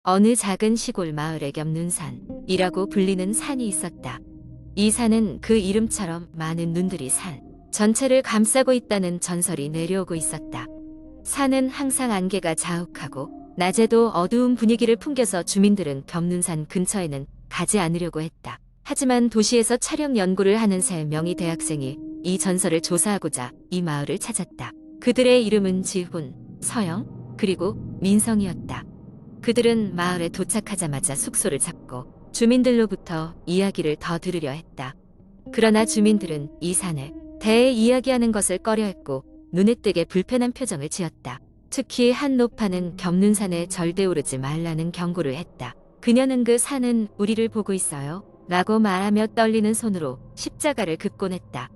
어느 작은 시골 마을에 겹눈산이라고 불리는 산이 있었다. 이 산은 그 이름처럼 많은 눈들이 산 전체를 감싸고 있다는 전설이 내려오고 있었다. 산은 항상 안개가 자욱하고 낮에도 어두운 분위기를 풍겨서 주민들은 겹눈산 근처에는 가지 않으려고 했다. 하지만 도시에서 촬영 연구를 하는 3명의 대학생이 이 전설을 조사하고자 이 마을을 찾았다. 그들의 이름은 지훈, 서영, 그리고 민성이었다. 그들은 마을에 도착하자마자 숙소를 잡고 주민들로부터 이야기를 더 들으려 했다. 그러나 주민들은 이 산에 대해 이야기하는 것을 꺼려했고 눈에 띄게 불편한 표정을 지었다. 특히 한 노파는 겹눈산에 절대 오르지 말라는 경고를 했다. 그녀는 그 산은 우리를 보고 있어요 라고 말하며 떨리는 손으로 십자가를 긋곤 했다.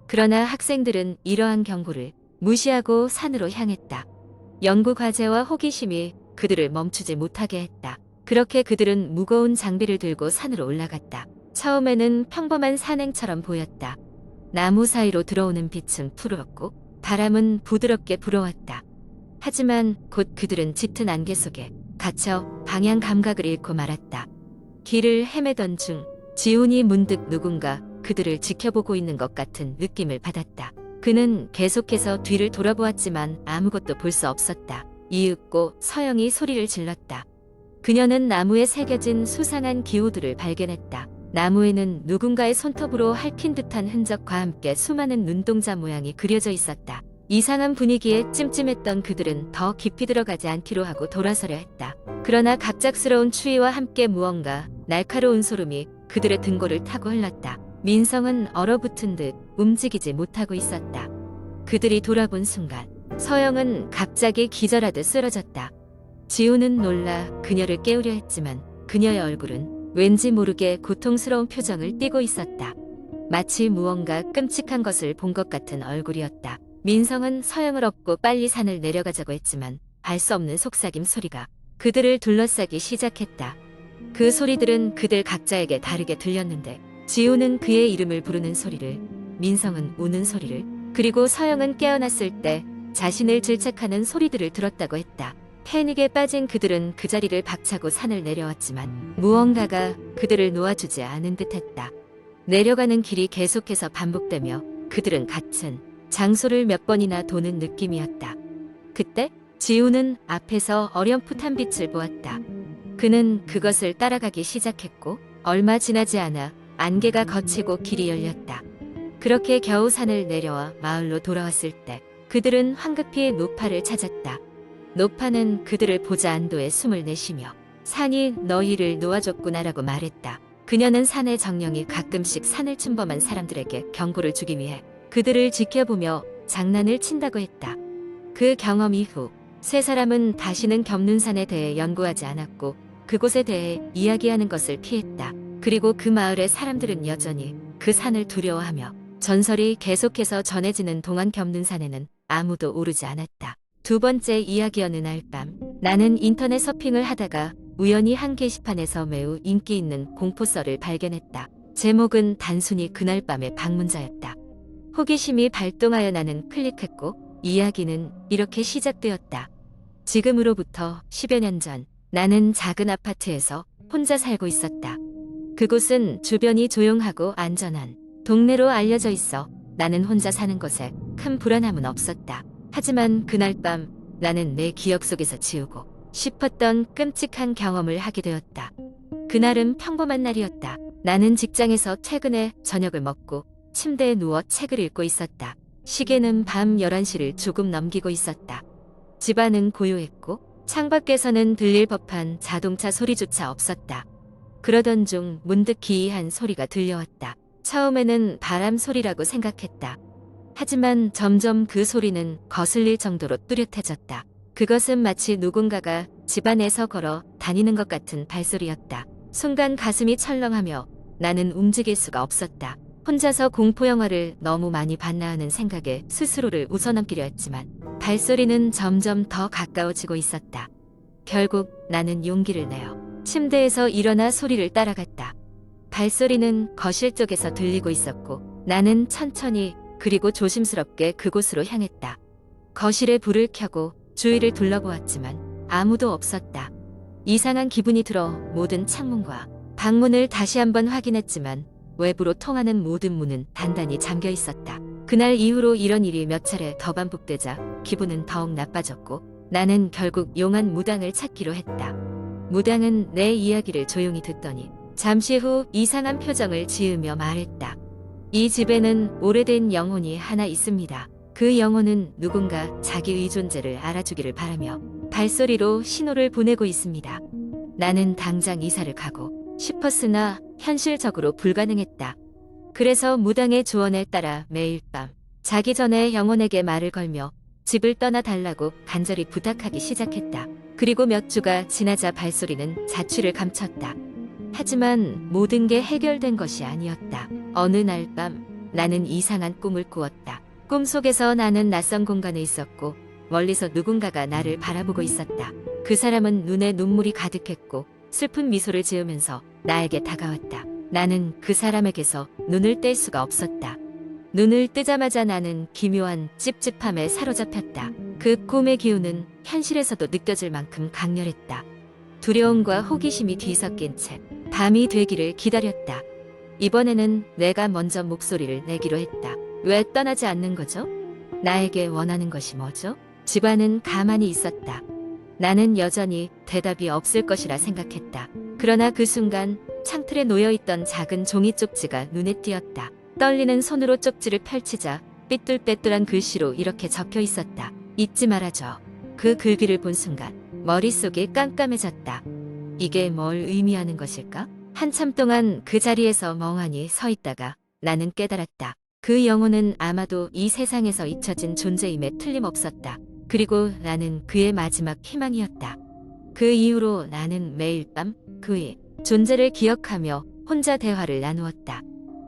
그러나 학생들은 이러한 경고를 무시하고 산으로 향했다. 연구 과제와 호기심이 그들을 멈추지 못하게 했다. 그렇게 그들은 무거운 장비를 들고 산으로 올라갔다. 처음에는 평범한 산행처럼 보였다. 나무 사이로 들어오는 빛은 푸르렀고 바람은 부드럽게 불어왔다. 하지만 곧 그들은 짙은 안개 속에 갇혀 방향 감각을 잃고 말았다. 길을 헤매던 중 지훈이 문득 누군가 그들을 지켜보고 있는 것 같은 느낌을 받았다. 그는 계속해서 뒤를 돌아보았지만 아무것도 볼 수 없었다. 이윽고 서영이 소리를 질렀다. 그녀는 나무에 새겨진 수상한 기호들을 발견했다. 나무에는 누군가의 손톱으로 핥힌 듯한 흔적과 함께 수많은 눈동자 모양이 그려져 있었다. 이상한 분위기에 찜찜했던 그들은 더 깊이 들어가지 않기로 하고 돌아서려 했다. 그러나 갑작스러운 추위와 함께 무언가 날카로운 소름이 그들의 등골을 타고 흘렀다. 민성은 얼어붙은 듯 움직이지 못하고 있었다. 그들이 돌아본 순간 서영은 갑자기 기절하듯 쓰러졌다. 지우는 놀라 그녀를 깨우려 했지만 그녀의 얼굴은 왠지 모르게 고통스러운 표정을 띠고 있었다. 마치 무언가 끔찍한 것을 본 것 같은 얼굴이었다. 민성은 서영을 업고 빨리 산을 내려가자고 했지만 알 수 없는 속삭임 소리가 그들을 둘러싸기 시작했다. 그 소리들은 그들 각자에게 다르게 들렸는데 지우는 그의 이름을 부르는 소리를, 민성은 우는 소리를, 그리고 서영은 깨어났을 때 자신을 질책하는 소리들을 들었다고 했다. 패닉에 빠진 그들은 그 자리를 박차고 산을 내려왔지만 무언가가 그들을 놓아주지 않은 듯했다. 내려가는 길이 계속해서 반복되며 그들은 같은 장소를 몇 번이나 도는 느낌이었다. 그때 지우는 앞에서 어렴풋한 빛을 보았다. 그는 그것을 따라가기 시작했고 얼마 지나지 않아 안개가 걷히고 길이 열렸다. 그렇게 겨우 산을 내려와 마을로 돌아왔을 때 그들은 황급히 노파를 찾았다. 노파는 그들을 보자 안도의 숨을 내쉬며 산이 너희를 놓아줬구나라고 말했다. 그녀는 산의 정령이 가끔씩 산을 침범한 사람들에게 경고를 주기 위해 그들을 지켜보며 장난을 친다고 했다. 그 경험 이후 세 사람은 다시는 겹눈산에 대해 연구하지 않았고 그곳에 대해 이야기하는 것을 피했다. 그리고 그 마을의 사람들은 여전히 그 산을 두려워하며 전설이 계속해서 전해지는 동안 겹눈산에는 아무도 오르지 않았다. 두 번째 이야기. 어느 날 밤 나는 인터넷 서핑을 하다가 우연히 한 게시판에서 매우 인기 있는 공포썰을 발견했다. 제목은 단순히 그날 밤의 방문자였다. 호기심이 발동하여 나는 클릭했고 이야기는 이렇게 시작되었다. 지금으로부터 10여 년 전 나는 작은 아파트에서 혼자 살고 있었다. 그곳은 주변이 조용하고 안전한 동네로 알려져 있어 나는 혼자 사는 것에 큰 불안함은 없었다. 하지만 그날 밤 나는 내 기억 속에서 지우고 싶었던 끔찍한 경험을 하게 되었다. 그날은 평범한 날이었다. 나는 직장에서 퇴근해 저녁을 먹고 침대에 누워 책을 읽고 있었다. 시계는 밤 11시를 조금 넘기고 있었다. 집안은 고요했고 창밖에서는 들릴 법한 자동차 소리조차 없었다. 그러던 중 문득 기이한 소리가 들려왔다. 처음에는 바람 소리라고 생각했다. 하지만 점점 그 소리는 거슬릴 정도로 뚜렷해졌다. 그것은 마치 누군가가 집안에서 걸어 다니는 것 같은 발소리였다. 순간 가슴이 철렁하며 나는 움직일 수가 없었다. 혼자서 공포영화를 너무 많이 봤나 하는 생각에 스스로를 웃어넘기려 했지만 발소리는 점점 더 가까워지고 있었다. 결국 나는 용기를 내어 침대에서 일어나 소리를 따라갔다. 발소리는 거실 쪽에서 들리고 있었고 나는 천천히 그리고 조심스럽게 그곳으로 향했다. 거실에 불을 켜고 주위를 둘러보았지만 아무도 없었다. 이상한 기분이 들어 모든 창문과 방문을 다시 한번 확인했지만 외부로 통하는 모든 문은 단단히 잠겨 있었다. 그날 이후로 이런 일이 몇 차례 더 반복되자 기분은 더욱 나빠졌고 나는 결국 용한 무당을 찾기로 했다. 무당은 내 이야기를 조용히 듣더니 잠시 후 이상한 표정을 지으며 말했다. 이 집에는 오래된 영혼이 하나 있습니다. 그 영혼은 누군가 자기의 존재를 알아주기를 바라며 발소리로 신호를 보내고 있습니다. 나는 당장 이사를 가고 싶었으나 현실적으로 불가능했다. 그래서 무당의 조언에 따라 매일 밤 자기 전에 영혼에게 말을 걸며 집을 떠나 달라고 간절히 부탁하기 시작했다. 그리고 몇 주가 지나자 발소리는 자취를 감췄다. 하지만 모든 게 해결된 것이 아니었다. 어느 날 밤 나는 이상한 꿈을 꾸었다. 꿈속에서 나는 낯선 공간에 있었고 멀리서 누군가가 나를 바라보고 있었다. 그 사람은 눈에 눈물이 가득했고 슬픈 미소를 지으면서 나에게 다가왔다. 나는 그 사람에게서 눈을 뗄 수가 없었다. 눈을 뜨자마자 나는 기묘한 찝찝함에 사로잡혔다. 그 꿈의 기운은 현실에서도 느껴질 만큼 강렬했다. 두려움과 호기심이 뒤섞인 채 밤이 되기를 기다렸다. 이번에는 내가 먼저 목소리를 내기로 했다. 왜 떠나지 않는 거죠? 나에게 원하는 것이 뭐죠? 집안은 가만히 있었다. 나는 여전히 대답이 없을 것이라 생각했다. 그러나 그 순간 창틀에 놓여있던 작은 종이 쪽지가 눈에 띄었다. 떨리는 손으로 쪽지를 펼치자 삐뚤빼뚤한 글씨로 이렇게 적혀 있었다. 잊지 말아줘. 그 글귀를 본 순간 머릿속이 깜깜해졌다. 이게 뭘 의미하는 것일까? 한참 동안 그 자리에서 멍하니 서 있다가 나는 깨달았다. 그 영혼은 아마도 이 세상에서 잊혀진 존재임에 틀림없었다. 그리고 나는 그의 마지막 희망이었다. 그 이후로 나는 매일 밤 그의 존재를 기억하며 혼자 대화를 나누었다.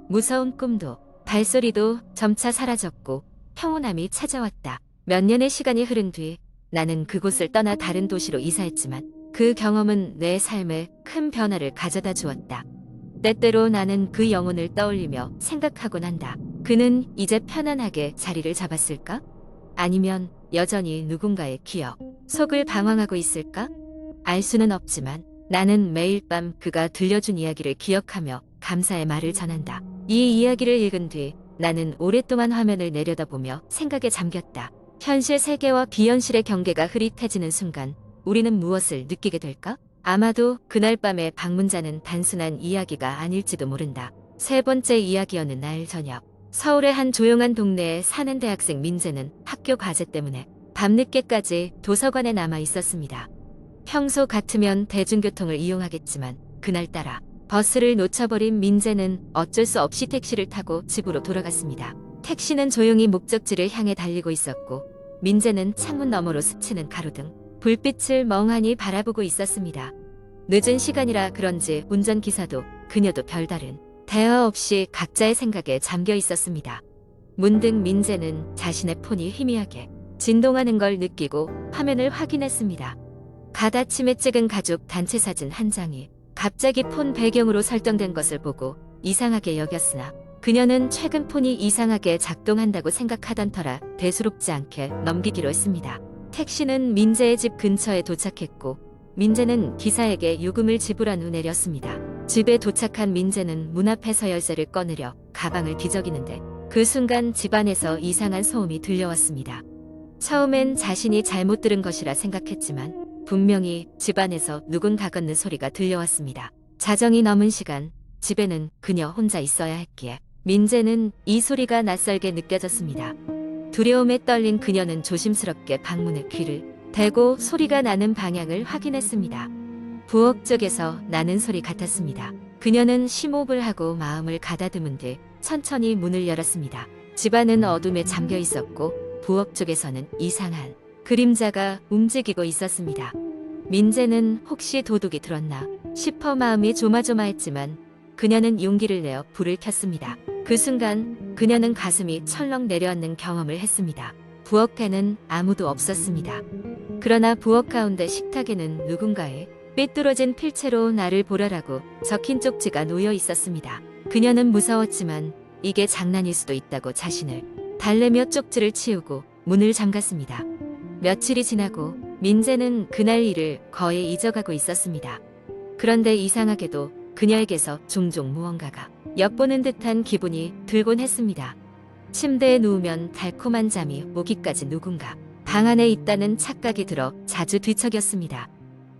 무서운 꿈도 발소리도 점차 사라졌고 평온함이 찾아왔다. 몇 년의 시간이 흐른 뒤 나는 그곳을 떠나 다른 도시로 이사했지만 그 경험은 내 삶에 큰 변화를 가져다 주었다. 때때로 나는 그 영혼을 떠올리며 생각하곤 한다. 그는 이제 편안하게 자리를 잡았을까? 아니면 여전히 누군가의 기억, 속을 방황하고 있을까? 알 수는 없지만 나는 매일 밤 그가 들려준 이야기를 기억하며 감사의 말을 전한다. 이 이야기를 읽은 뒤 나는 오랫동안 화면을 내려다보며 생각에 잠겼다. 현실 세계와 비현실의 경계가 흐릿해지는 순간 우리는 무엇을 느끼게 될까? 아마도 그날 밤의 방문자는 단순한 이야기가 아닐지도 모른다. 세 번째 이야기여는 날 저녁 서울의 한 조용한 동네에 사는 대학생 민재는 학교 과제 때문에 밤늦게까지 도서관에 남아 있었습니다. 평소 같으면 대중교통을 이용하겠지만 그날따라 버스를 놓쳐버린 민재는 어쩔 수 없이 택시를 타고 집으로 돌아갔습니다. 택시는 조용히 목적지를 향해 달리고 있었고 민재는 창문 너머로 스치는 가로등, 불빛을 멍하니 바라보고 있었습니다. 늦은 시간이라 그런지 운전기사도 그녀도 별다른 대화 없이 각자의 생각에 잠겨 있었습니다. 문득 민재는 자신의 폰이 희미하게 진동하는 걸 느끼고 화면을 확인했습니다. 가다침에 찍은 가족 단체 사진 한 장이 갑자기 폰 배경으로 설정된 것을 보고 이상하게 여겼으나 그녀는 최근 폰이 이상하게 작동한다고 생각하던 터라 대수롭지 않게 넘기기로 했습니다. 택시는 민재의 집 근처에 도착했고 민재는 기사에게 요금을 지불한 후 내렸습니다. 집에 도착한 민재는 문 앞에서 열쇠를 꺼내려 가방을 뒤적이는데 그 순간 집안에서 이상한 소음이 들려왔습니다. 처음엔 자신이 잘못 들은 것이라 생각했지만 분명히 집안에서 누군가 걷는 소리가 들려왔습니다. 자정이 넘은 시간 집에는 그녀 혼자 있어야 했기에 민재는 이 소리가 낯설게 느껴졌습니다. 두려움에 떨린 그녀는 조심스럽게 방문에 귀를 대고 소리가 나는 방향을 확인했습니다. 부엌 쪽에서 나는 소리 같았습니다. 그녀는 심호흡을 하고 마음을 가다듬은 뒤 천천히 문을 열었습니다. 집안은 어둠에 잠겨 있었고 부엌 쪽에서는 이상한 그림자가 움직이고 있었습니다. 민재는 혹시 도둑이 들었나 싶어 마음이 조마조마했지만 그녀는 용기를 내어 불을 켰습니다. 그 순간 그녀는 가슴이 철렁 내려앉는 경험을 했습니다. 부엌에는 아무도 없었습니다. 그러나 부엌 가운데 식탁에는 누군가의 삐뚤어진 필체로 나를 보라라고 적힌 쪽지가 놓여 있었습니다. 그녀는 무서웠지만 이게 장난일 수도 있다고 자신을 달래며 쪽지를 치우고 문을 잠갔습니다. 며칠이 지나고 민재는 그날 일을 거의 잊어가고 있었습니다. 그런데 이상하게도 그녀에게서 종종 무언가가 엿보는 듯한 기분이 들곤 했습니다. 침대에 누우면 달콤한 잠이 오기까지 누군가 방 안에 있다는 착각이 들어 자주 뒤척였습니다.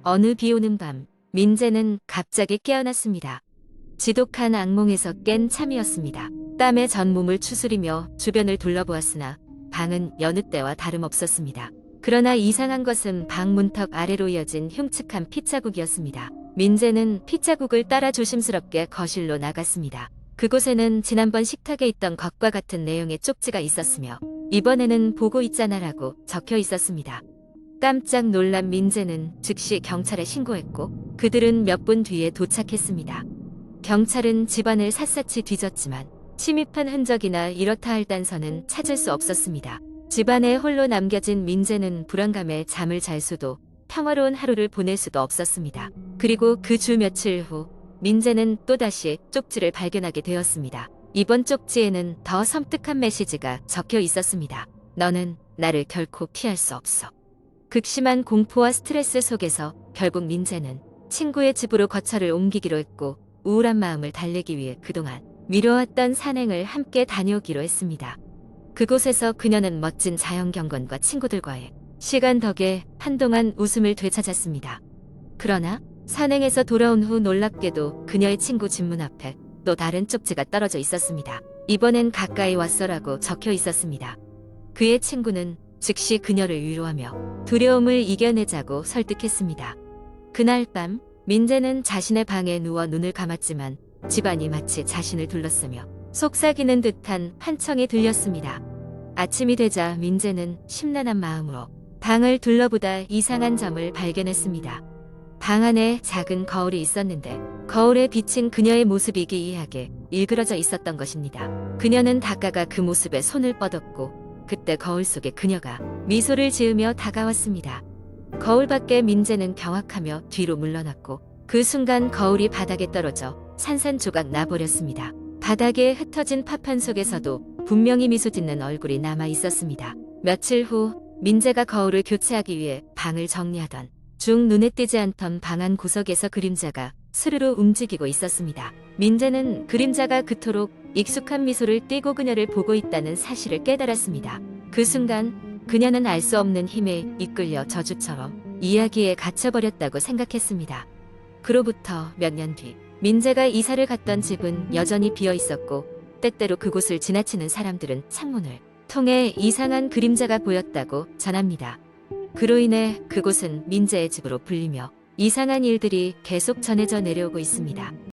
어느 비 오는 밤, 민재는 갑자기 깨어났습니다. 지독한 악몽에서 깬 참이었습니다. 땀에 전몸을 추스리며 주변을 둘러보았으나 방은 여느 때와 다름없었습니다. 그러나 이상한 것은 방 문턱 아래로 이어진 흉측한 핏자국이었습니다. 민재는 핏자국을 따라 조심스럽게 거실로 나갔습니다. 그곳에는 지난번 식탁에 있던 것과 같은 내용의 쪽지가 있었으며 이번에는 보고 있잖아라고 적혀 있었습니다. 깜짝 놀란 민재는 즉시 경찰에 신고했고 그들은 몇 분 뒤에 도착했습니다. 경찰은 집안을 샅샅이 뒤졌지만 침입한 흔적이나 이렇다 할 단서는 찾을 수 없었습니다. 집안에 홀로 남겨진 민재는 불안감에 잠을 잘 수도 평화로운 하루를 보낼 수도 없었습니다. 그리고 그 주 며칠 후 민재는 또다시 쪽지를 발견하게 되었습니다. 이번 쪽지에는 더 섬뜩한 메시지가 적혀 있었습니다. 너는 나를 결코 피할 수 없어. 극심한 공포와 스트레스 속에서 결국 민재는 친구의 집으로 거처를 옮기기로 했고 우울한 마음을 달래기 위해 그동안 미뤄왔던 산행을 함께 다녀오기로 했습니다. 그곳에서 그녀는 멋진 자연경관과 친구들과의 시간 덕에 한동안 웃음을 되찾았습니다. 그러나 산행에서 돌아온 후 놀랍게도 그녀의 친구 집 문 앞에 또 다른 쪽지가 떨어져 있었습니다. 이번엔 가까이 왔어라고 적혀 있었습니다. 그의 친구는 즉시 그녀를 위로하며 두려움을 이겨내자고 설득했습니다. 그날 밤 민재는 자신의 방에 누워 눈을 감았지만 집안이 마치 자신을 둘렀으며 속삭이는 듯한 환청이 들렸습니다. 아침이 되자 민재는 심란한 마음으로 방을 둘러보다 이상한 점을 발견했습니다. 방 안에 작은 거울이 있었는데 거울에 비친 그녀의 모습이 기이하게 일그러져 있었던 것입니다. 그녀는 닦아가 그 모습에 손을 뻗었고 그때 거울 속에 그녀가 미소를 지으며 다가왔습니다. 거울 밖에 민재는 경악하며 뒤로 물러났고 그 순간 거울이 바닥에 떨어져 산산조각 나버렸습니다. 바닥에 흩어진 파판 속에서도 분명히 미소 짓는 얼굴이 남아 있었습니다. 며칠 후 민재가 거울을 교체하기 위해 방을 정리하던 중 눈에 띄지 않던 방 안 구석에서 그림자가 스르르 움직이고 있었습니다. 민재는 그림자가 그토록 익숙한 미소를 띠고 그녀를 보고 있다는 사실을 깨달았습니다. 그 순간 그녀는 알 수 없는 힘에 이끌려 저주처럼 이야기에 갇혀버렸다고 생각했습니다. 그로부터 몇 년 뒤 민재가 이사를 갔던 집은 여전히 비어 있었고 때때로 그곳을 지나치는 사람들은 창문을 통해 이상한 그림자가 보였다고 전합니다. 그로 인해 그곳은 민재의 집으로 불리며 이상한 일들이 계속 전해져 내려오고 있습니다.